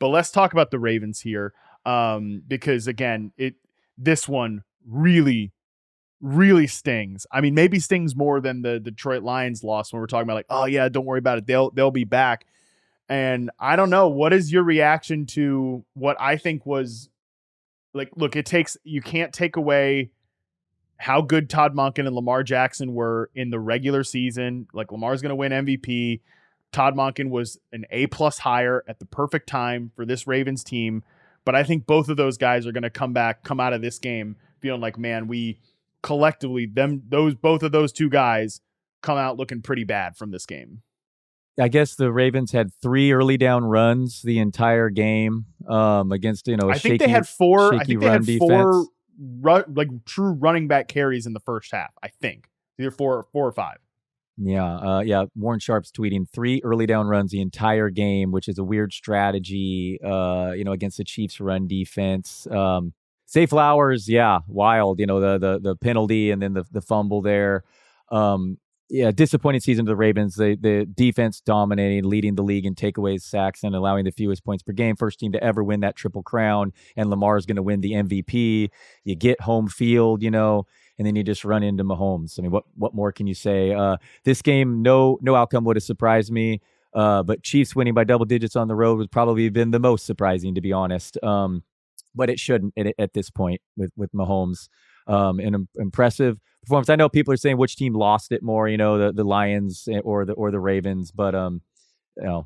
But let's talk about the Ravens here, because again, this one really, really stings. I mean, maybe stings more than the Detroit Lions loss when we're talking about like, oh yeah, don't worry about it. They'll be back. And I don't know, what is your reaction to what I think was like, look, you can't take away how good Todd Monken and Lamar Jackson were in the regular season. Like, Lamar's going to win MVP. Todd Monken was an A+ hire at the perfect time for this Ravens team. But I think both of those guys are going to come out of this game feeling like, man, we collectively, both of those two guys come out looking pretty bad from this game. I guess the Ravens had 3 early down runs the entire game against, I think they had 4. I think they had 4 true running back carries in the first half. I think either 4 or 5. Yeah. Warren Sharp's tweeting 3 early down runs the entire game, which is a weird strategy, against the Chiefs run defense. Zay Flowers, wild, the penalty and then the fumble there. Disappointing season to the Ravens. The defense dominating, leading the league in takeaways, sacks, and allowing the fewest points per game. First team to ever win that Triple Crown, and Lamar is going to win the MVP. You get home field, and then you just run into Mahomes. I mean, what more can you say? This game, no outcome would have surprised me, but Chiefs winning by double digits on the road would probably have been the most surprising, to be honest. But it shouldn't at this point with Mahomes. An impressive performance. I know people are saying which team lost it more, the Lions or the Ravens, but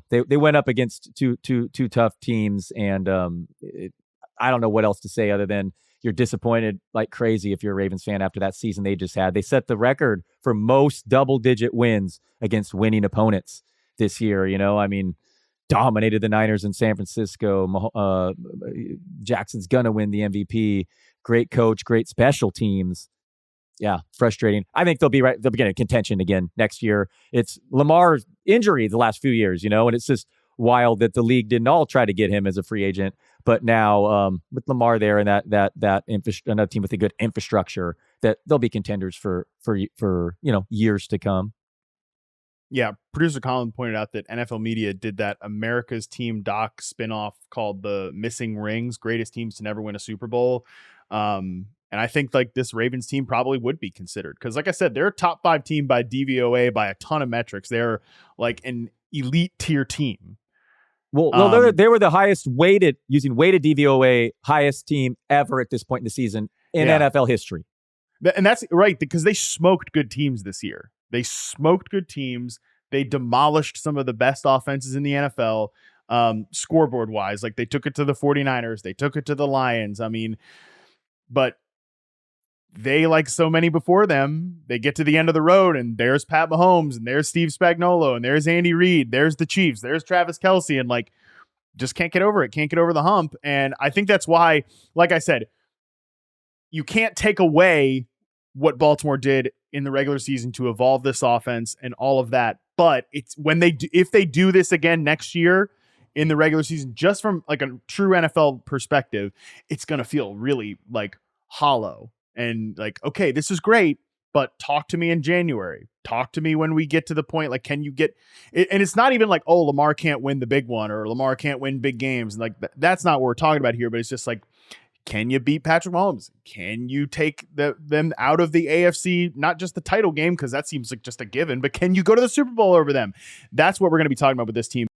they went up against two tough teams, and I don't know what else to say other than you're disappointed like crazy if you're a Ravens fan after that season they just had. They set the record for most double-digit wins against winning opponents this year. I mean, dominated the Niners in San Francisco. Jackson's gonna win the MVP. Great coach, great special teams. Yeah, frustrating. I think they'll be right. They'll be getting contention again next year. It's Lamar's injury the last few years, and it's just wild that the league didn't all try to get him as a free agent, but now with Lamar there and that another team with a good infrastructure, that they'll be contenders for years to come. Yeah, producer Colin pointed out that NFL Media did that America's Team doc spinoff called The Missing Rings, Greatest Teams to Never Win a Super Bowl. And I think like this Ravens team probably would be considered because, like I said, they're a top 5 team by DVOA by a ton of metrics. They're like an elite tier team. Well, they were the highest weighted DVOA highest team ever at this point in the season in NFL history. And that's right, because they smoked good teams this year. They smoked good teams. They demolished some of the best offenses in the NFL, scoreboard wise. Like they took it to the 49ers. They took it to the Lions. I mean, but they, like so many before them, they get to the end of the road and there's Pat Mahomes and there's Steve Spagnuolo and there's Andy Reid. There's the Chiefs. There's Travis Kelce, and like just can't get over it. Can't get over the hump. And I think that's why, like I said, you can't take away what Baltimore did in the regular season to evolve this offense and all of that. But it's when if they do this again next year in the regular season, just from like a true NFL perspective, it's going to feel really like hollow and like, okay, this is great, but talk to me in January. Talk to me when we get to the point, like, can you get it? And it's not even like, oh, Lamar can't win the big one or Lamar can't win big games. Like that's not what we're talking about here, but it's just like, can you beat Patrick Mahomes? Can you take them out of the AFC, not just the title game, because that seems like just a given, but can you go to the Super Bowl over them? That's what we're going to be talking about with this team.